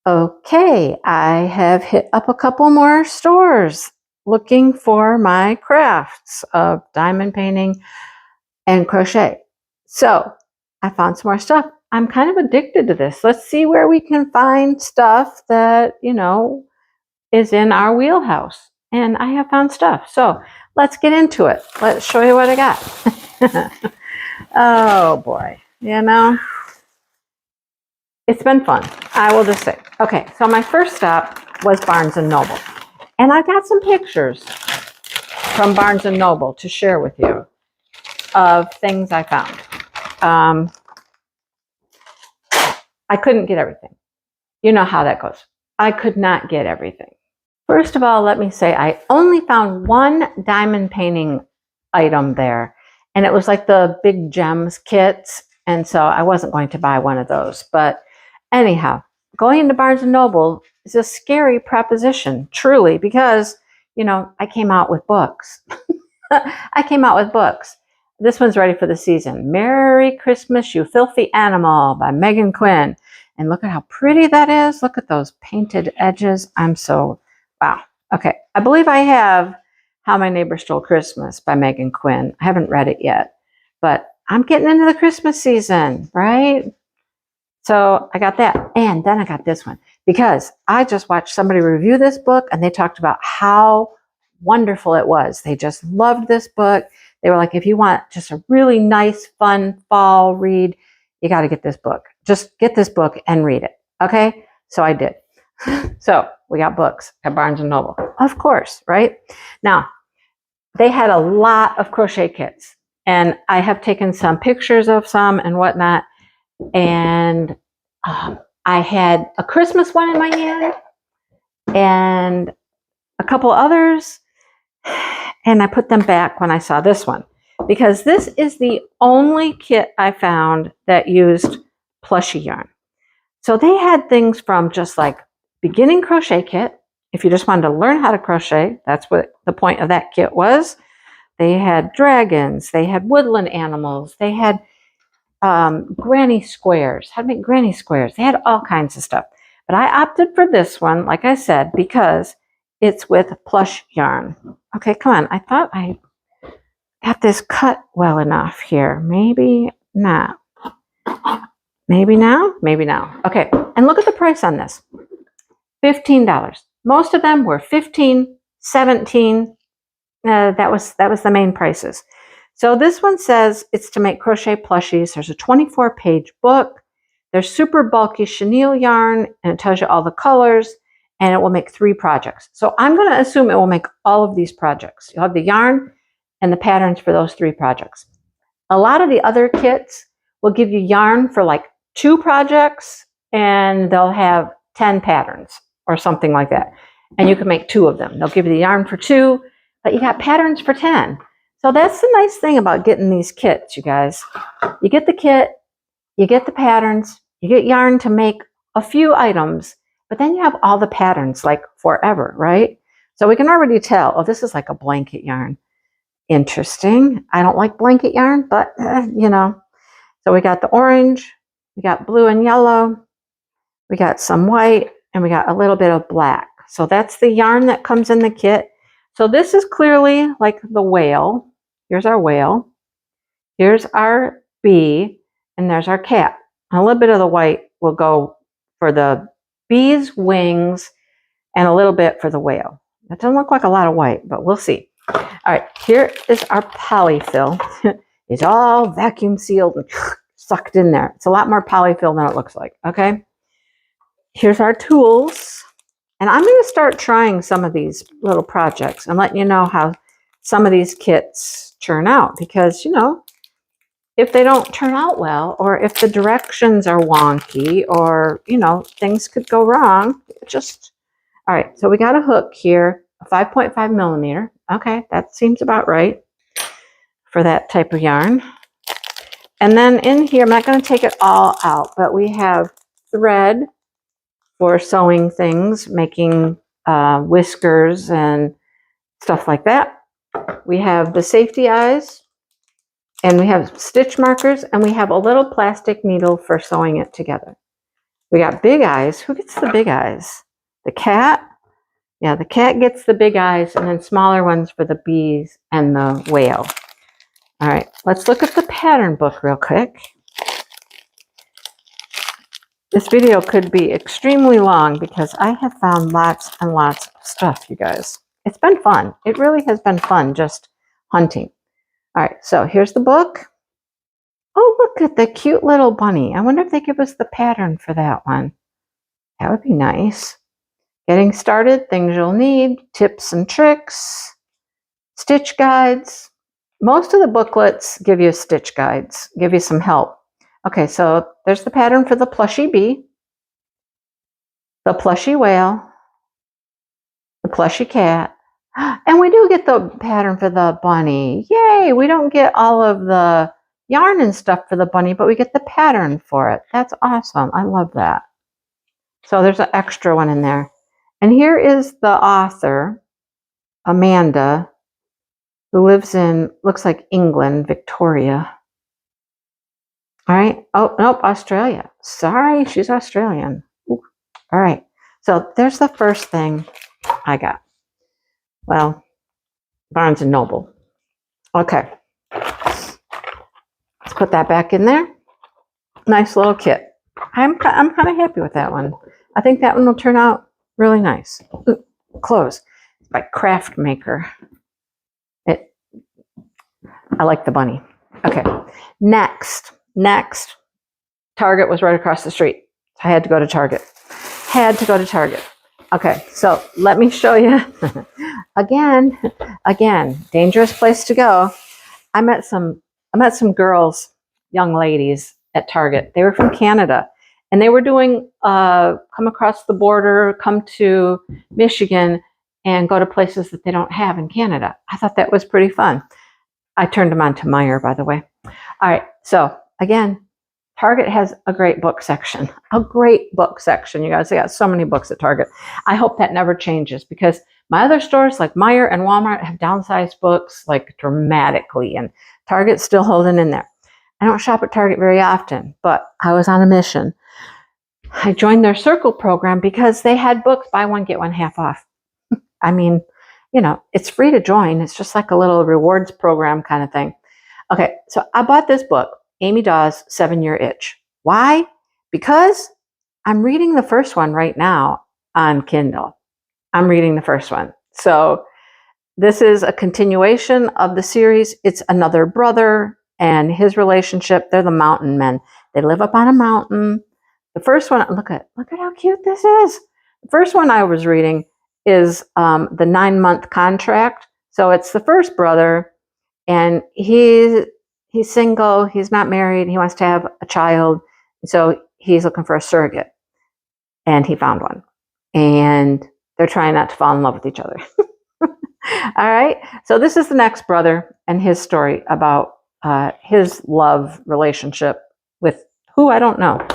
Okay, I have hit up a couple more stores looking for my crafts of diamond painting and crochet. So I found some more stuff. I'm kind of addicted to this. Let's see where we can find stuff that, is in our wheelhouse. And I have found stuff. So let's get into it. Let's show you what I got. Oh boy, it's been fun, I will just say. Okay, so my first stop was Barnes & Noble. And I've got some pictures from Barnes & Noble to share with you of things I found. I couldn't get everything. You know how that goes. I could not get everything. First of all, let me say I only found one diamond painting item there. And it was like the big gems kits. And so I wasn't going to buy one of those. But anyhow, going into Barnes & Noble is a scary proposition, truly, because, I came out with books. I came out with books. This one's ready for the season. Merry Christmas, You Filthy Animal by Megan Quinn. And look at how pretty that is. Look at those painted edges. Wow. Okay, I believe I have How My Neighbor Stole Christmas by Megan Quinn. I haven't read it yet, but I'm getting into the Christmas season, right? So I got that. And then I got this one because I just watched somebody review this book and they talked about how wonderful it was. They just loved this book. They were like, if you want just a really nice, fun fall read, you got to get this book. Just get this book and read it. Okay? So I did. So we got books at Barnes & Noble. Of course, right? Now, they had a lot of crochet kits. And I have taken some pictures of some and whatnot. And I had a Christmas one in my hand and a couple others. And I put them back when I saw this one. Because this is the only kit I found that used plushie yarn. So they had things from just like beginning crochet kit. If you just wanted to learn how to crochet, that's what the point of that kit was. They had dragons. They had woodland animals. They had granny squares, how to make granny squares. They had all kinds of stuff. But I opted for this one, like I said, because it's with plush yarn. Okay, come on. I thought I got this cut well enough here. Maybe not. Maybe now? Maybe now. Okay, and look at the price on this. $15. Most of them were $15, $17. That was the main prices. So this one says it's to make crochet plushies. There's a 24-page book. There's super bulky chenille yarn, and it tells you all the colors, and it will make 3 projects. So I'm going to assume it will make all of these projects. You'll have the yarn and the patterns for those 3 projects. A lot of the other kits will give you yarn for like 2 projects, and they'll have 10 patterns or something like that. And you can make 2 of them. They'll give you the yarn for 2, but you got patterns for 10. So that's the nice thing about getting these kits, you guys. You get the kit, you get the patterns, you get yarn to make a few items, but then you have all the patterns like forever, right? So we can already tell, oh, this is like a blanket yarn. Interesting. I don't like blanket yarn, but So we got the orange, we got blue and yellow, we got some white, and we got a little bit of black. So that's the yarn that comes in the kit. So this is clearly like the whale. Here's our whale. Here's our bee, and there's our cat. A little bit of the white will go for the bee's wings and a little bit for the whale. That doesn't look like a lot of white, but we'll see. All right, here is our polyfill. It's all vacuum sealed and sucked in there. It's a lot more polyfill than it looks like, okay? Here's our tools. And I'm going to start trying some of these little projects and letting you know how some of these kits turn out. Because, if they don't turn out well, or if the directions are wonky, or, things could go wrong, all right, so we got a hook here, a 5.5 millimeter. Okay, that seems about right for that type of yarn. And then in here, I'm not going to take it all out, but we have thread for sewing things, making whiskers and stuff like that. We have the safety eyes, and we have stitch markers, and we have a little plastic needle for sewing it together. We got big eyes. Who gets the big eyes? The cat? Yeah, the cat gets the big eyes, and then smaller ones for the bees and the whale. All right, let's look at the pattern book real quick. This video could be extremely long because I have found lots and lots of stuff, you guys. It's been fun. It really has been fun just hunting. All right, so here's the book. Oh, look at the cute little bunny. I wonder if they give us the pattern for that one. That would be nice. Getting started, things you'll need, tips and tricks, stitch guides. Most of the booklets give you stitch guides, give you some help. Okay, so there's the pattern for the plushy bee, the plushy whale, the plushy cat, and we do get the pattern for the bunny. Yay! We don't get all of the yarn and stuff for the bunny, but we get the pattern for it. That's awesome. I love that. So there's an extra one in there. And here is the author, Amanda, who lives in, looks like England, Victoria. All right. Oh, nope, Australia. Sorry, she's Australian. Ooh. All right. So there's the first thing I got. Well, Barnes & Noble. Okay. Let's put that back in there. Nice little kit. I'm kind of happy with that one. I think that one will turn out really nice. Ooh, clothes. It's by Craft Maker. I like the bunny. Okay. Next, Target was right across the street. I had to go to Target. Okay, so let me show you. again, dangerous place to go. I met some girls, young ladies at Target. They were from Canada, and they were doing come across the border, come to Michigan, and go to places that they don't have in Canada. I thought that was pretty fun. I turned them on to Meyer, by the way. All right, so again, Target has a great book section. You guys. They got so many books at Target. I hope that never changes because my other stores like Meyer and Walmart have downsized books like dramatically, and Target's still holding in there. I don't shop at Target very often, but I was on a mission. I joined their Circle program because they had books buy one, get one half off. I mean, you know, it's free to join. It's just like a little rewards program kind of thing. Okay, so I bought this book, Amy Dawes' 7-Year Itch. Why? Because I'm reading the first one right now on Kindle. I'm reading the first one. So this is a continuation of the series. It's another brother and his relationship. They're the mountain men. They live up on a mountain. The first one, look at how cute this is. The first one I was reading is the 9-month contract. So it's the first brother, and he's single, he's not married, he wants to have a child, so he's looking for a surrogate, and he found one, and they're trying not to fall in love with each other. All right, so this is the next brother and his story about his love relationship with who I don't know.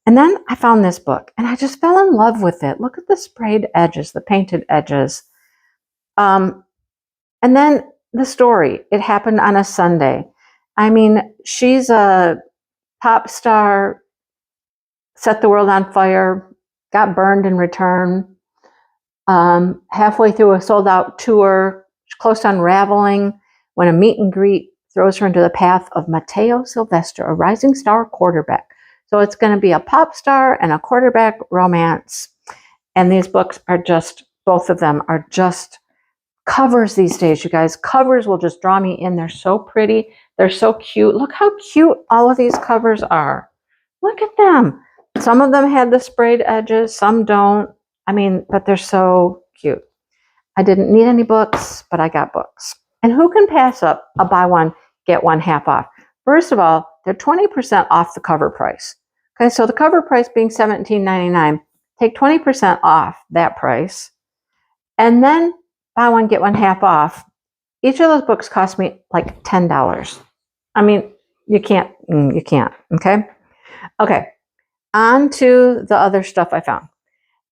And then I found this book, and I just fell in love with it. Look at the sprayed edges, the painted edges. And then the story, it happened on a Sunday. I mean, she's a pop star, set the world on fire, got burned in return. Halfway through a sold-out tour, she's close to unraveling when a meet and greet throws her into the path of Mateo Silvestre, a rising star quarterback. So it's going to be a pop star and a quarterback romance. And these books are just, both of them are just covers these days, you guys. Covers will just draw me in. They're so pretty. They're so cute. Look how cute all of these covers are. Look at them. Some of them had the sprayed edges. Some don't. I mean, but they're so cute. I didn't need any books, but I got books. And who can pass up a buy one, get one half off? First of all, they're 20% off the cover price. Okay, so the cover price being $17.99, take 20% off that price, and then buy one, get one half off. Each of those books cost me like $10. I mean, you can't, okay? Okay, on to the other stuff I found.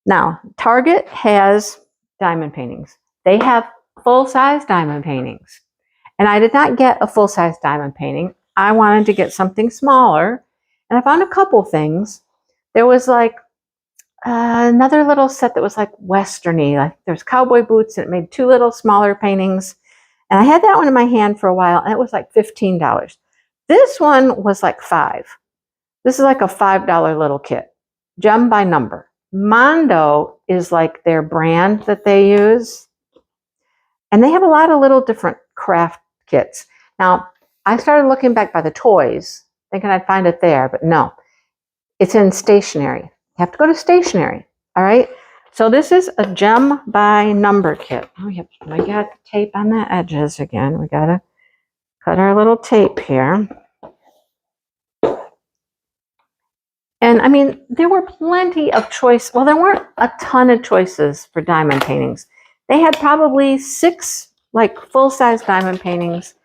Now, Target has diamond paintings. They have full-size diamond paintings. And I did not get a full-size diamond painting. I wanted to get something smaller. And I found a couple things. There was like another little set that was like westerny. Like there's cowboy boots, and it made 2 little smaller paintings. And I had that one in my hand for a while, and it was like $15. This one was like $5. This is like a $5 little kit, gem by number. Mondo is like their brand that they use. And they have a lot of little different craft kits. Now, I started looking back by the toys, thinking I'd find it there, but no. It's in stationery. You have to go to stationery, all right? So this is a gem by number kit. Oh, yep, we got tape on the edges again. We got to cut our little tape here. And I mean, there were plenty of choice. Well, there weren't a ton of choices for diamond paintings. They had probably 6 like full-size diamond paintings,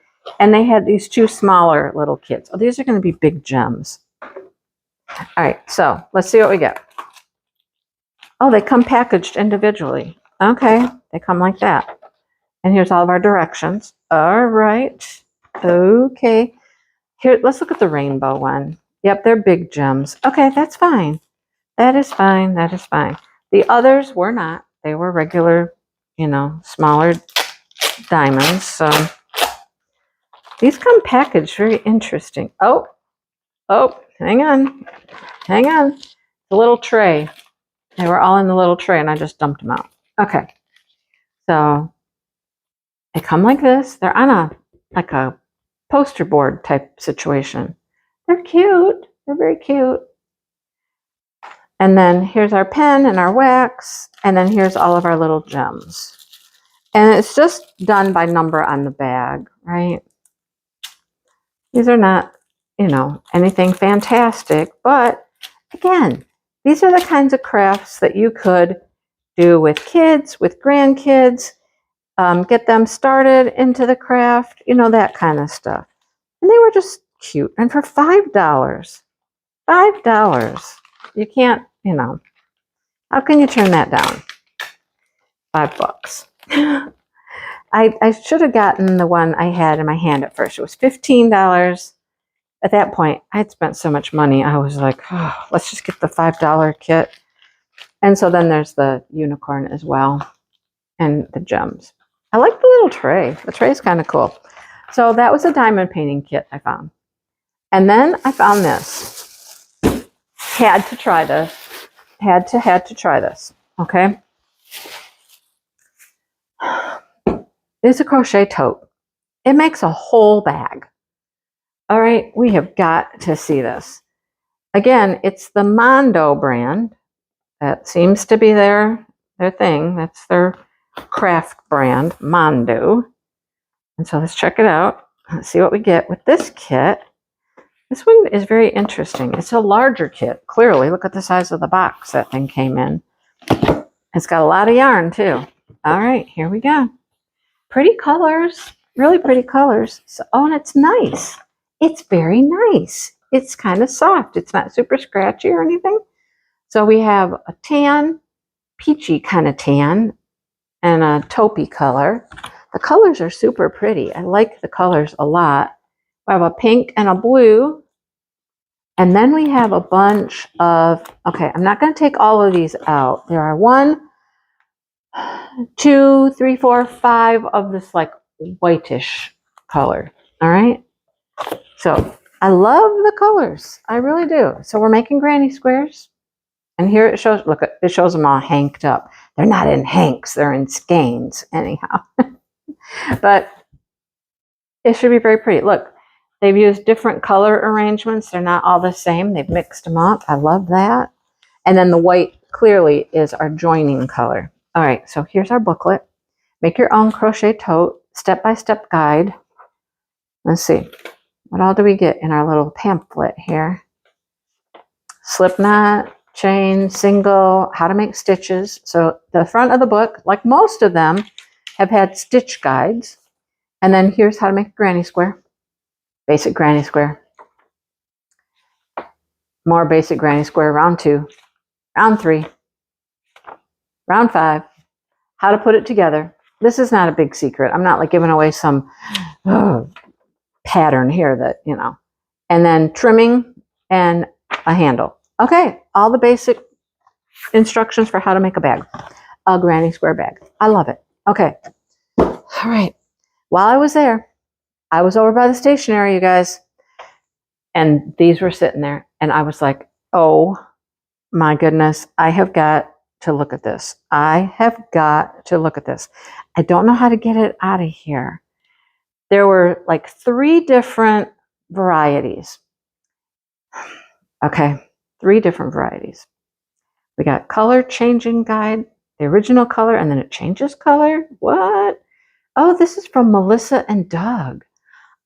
and they had these 2 smaller little kits. Oh, these are going to be big gems. All right, so let's see what we get. Oh, they come packaged individually. Okay, they come like that. And here's all of our directions. All right, okay. Here, let's look at the rainbow one. Yep, they're big gems. Okay, that's fine. That is fine, that is fine. The others were not. They were regular, you know, smaller diamonds. So these come packaged, very interesting. Oh, hang on. Hang on. The little tray. They were all in the little tray, and I just dumped them out. Okay. So they come like this. They're on a poster board type situation. They're cute. They're very cute. And then here's our pen and our wax. And then here's all of our little gems. And it's just done by number on the bag, right? These are not, you know, anything fantastic. But again, these are the kinds of crafts that you could do with kids, with grandkids, get them started into the craft, you know, that kind of stuff. And they were just cute. And for $5, you can't, you know, how can you turn that down? $5. I should have gotten the one I had in my hand at first. It was $15. At that point, I had spent so much money. I was like, oh, let's just get the $5 kit. And so then there's the unicorn as well, and the gems. I like the little tray. The tray is kind of cool. So that was a diamond painting kit I found. And then I found this. Had to try this. Had to try this. Okay. It's a crochet tote. It makes a whole bag. All right, we have got to see this. Again, it's the Mondo brand. That seems to be their thing. That's their craft brand, Mondo. And so let's check it out. Let's see what we get with this kit. This one is very interesting. It's a larger kit, clearly. Look at the size of the box that thing came in. It's got a lot of yarn, too. All right, here we go. Pretty colors, really pretty colors. So, oh, and it's nice. It's very nice. It's kind of soft. It's not super scratchy or anything. So we have a tan, peachy kind of tan, and a taupey color. The colors are super pretty. I like the colors a lot. We have a pink and a blue. And then we have a bunch of, okay, I'm not going to take all of these out. There are 1, 2, 3, 4, 5 of this like whitish color. All right. So I love the colors. I really do. So we're making granny squares. And here it shows, look, it shows them all hanked up. They're not in hanks, they're in skeins anyhow. But it should be very pretty. Look, they've used different color arrangements. They're not all the same. They've mixed them up. I love that. And then the white clearly is our joining color. All right, so here's our booklet. Make your own crochet tote, step-by-step guide. Let's see. What all do we get in our little pamphlet here? Slip knot, chain, single, how to make stitches. So the front of the book, like most of them, have had stitch guides. And then here's how to make a granny square. Basic granny square. More basic granny square, round 2, round 3, round 5. How to put it together. This is not a big secret. I'm not like giving away some pattern here that, you know. And then trimming and a handle. Okay, all the basic instructions for how to make a bag, a granny square bag. I love it. Okay, all right. While I was there, I was over by the stationery, you guys, and these were sitting there, and I was like, oh my goodness, I have got to look at this. I have got to look at this. I don't know how to get it out of here. There were like 3 different varieties. Okay, 3 different varieties. We got color changing guide, the original color, and then it changes color. What? Oh, this is from Melissa and Doug.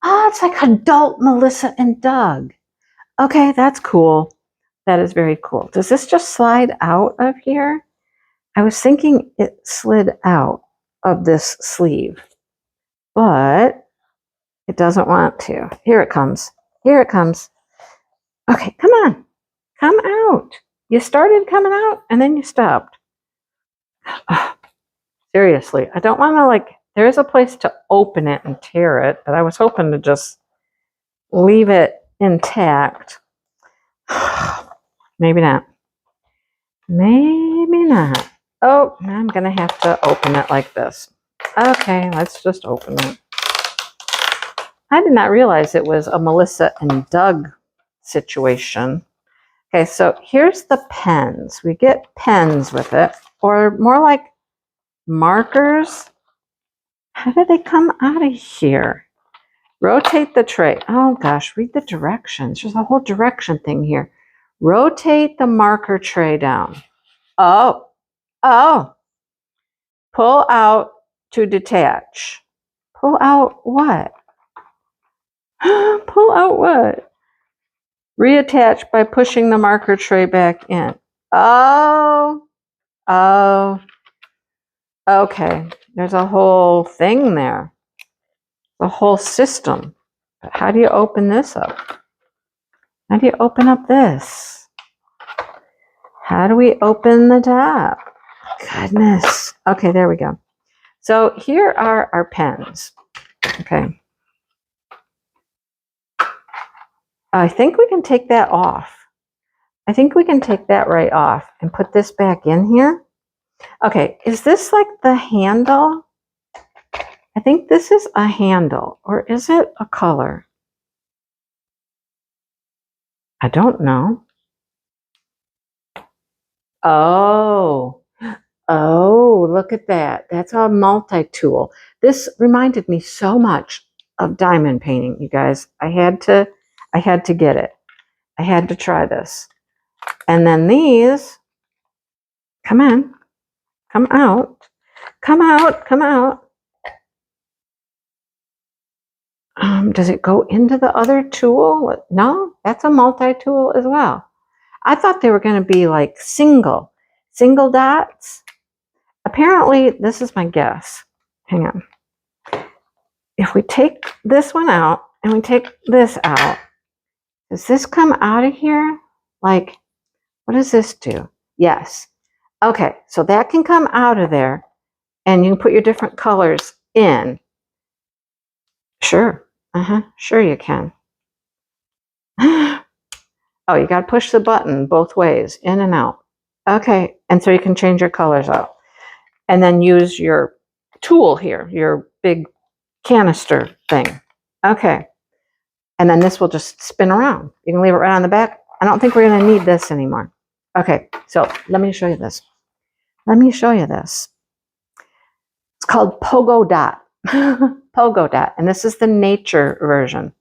Oh, it's like adult Melissa and Doug. Okay, that's cool. That is very cool. Does this just slide out of here? I was thinking it slid out of this sleeve, but it doesn't want to. Here it comes. Here it comes. Okay, come on. Come out. You started coming out and then you stopped. Seriously, I don't want to like, there is a place to open it and tear it, but I was hoping to just leave it intact. Maybe not. Maybe not. Oh, I'm going to have to open it like this. Okay, let's just open it. I did not realize it was a Melissa and Doug situation. Okay, so here's the pens. We get pens with it, or more like markers. How did they come out of here? Rotate the tray. Oh gosh, read the directions. There's a whole direction thing here. Rotate the marker tray down. Oh, oh. Pull out to detach. Pull out what? Pull out what? Reattach by pushing the marker tray back in. Oh, oh. Okay, there's a whole thing there. The whole system. But how do you open this up? How do you open up this? How do we open the top? Goodness. Okay, there we go. So here are our pens. Okay. I think we can take that off. I think we can take that right off and put this back in here. Okay, is this like the handle? I think this is a handle, or is it a color? I don't know. Oh, look at that. That's a multi-tool. This reminded me so much of diamond painting, you guys. I had to get it. I had to try this. And then these, come on, come out, come out, come out. Does it go into the other tool? No, that's a multi-tool as well. I thought they were going to be like single dots. Apparently, this is my guess. Hang on. If we take this one out and we take this out, does this come out of here? Like, what does this do? Yes. Okay, so that can come out of there and you can put your different colors in. Sure. Sure you can. Oh, you got to push the button both ways, in and out. Okay, and so you can change your colors out. And then use your tool here, your big canister thing. Okay. And then this will just spin around. You can leave it right on the back. I don't think we're going to need this anymore. Okay, so let me show you this. Let me show you this. It's called Pogo Dot. Pogo Dot. And this is the nature version.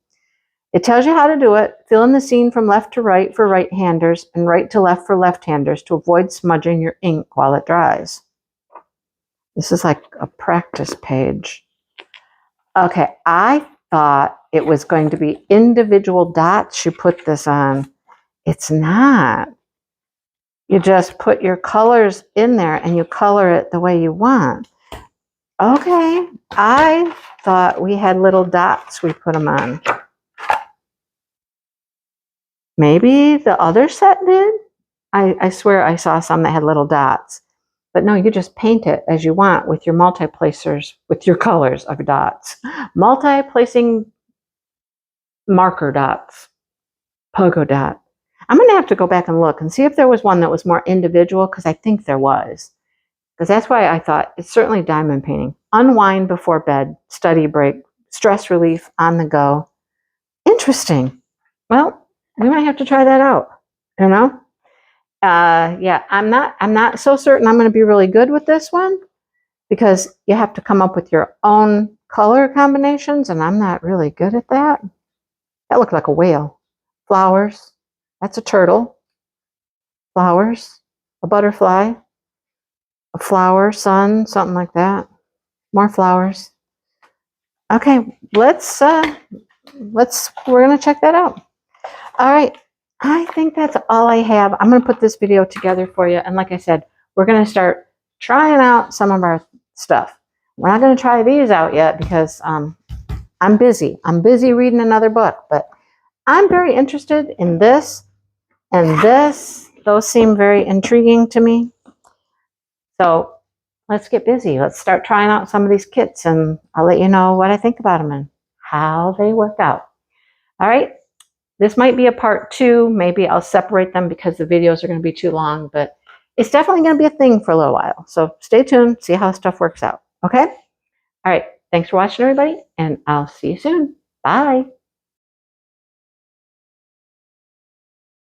It tells you how to do it. Fill in the scene from left to right for right-handers and right to left for left-handers to avoid smudging your ink while it dries. This is like a practice page. Okay, I thought it was going to be individual dots you put this on. It's not. You just put your colors in there and you color it the way you want. Okay, I thought we had little dots we put them on. Maybe the other set did? I swear I saw some that had little dots. But no, you just paint it as you want with your multi-placers, with your colors of dots. Multi-placing marker dots. Pogo Dot. I'm going to have to go back and look and see if there was one that was more individual, because I think there was. Because that's why I thought it's certainly diamond painting. Unwind before bed, study break, stress relief, on the go. Interesting. Well, we might have to try that out, you know? Yeah, I'm not so certain I'm going to be really good with this one, because you have to come up with your own color combinations, and I'm not really good at that. That looked like a whale. Flowers. That's a turtle. Flowers. A butterfly. A flower, sun, something like that. More flowers. Okay, we're going to check that out. All right, I think that's all I have. I'm going to put this video together for you, and like I said, we're going to start trying out some of our stuff. We're not going to try these out yet because I'm busy. I'm busy reading another book, but I'm very interested in this and this. Those seem very intriguing to me. So let's get busy. Let's start trying out some of these kits, and I'll let you know what I think about them and how they work out. All right. This might be a part 2. Maybe I'll separate them because the videos are going to be too long, but it's definitely going to be a thing for a little while. So stay tuned, see how stuff works out. Okay? All right. Thanks for watching, everybody, and I'll see you soon. Bye.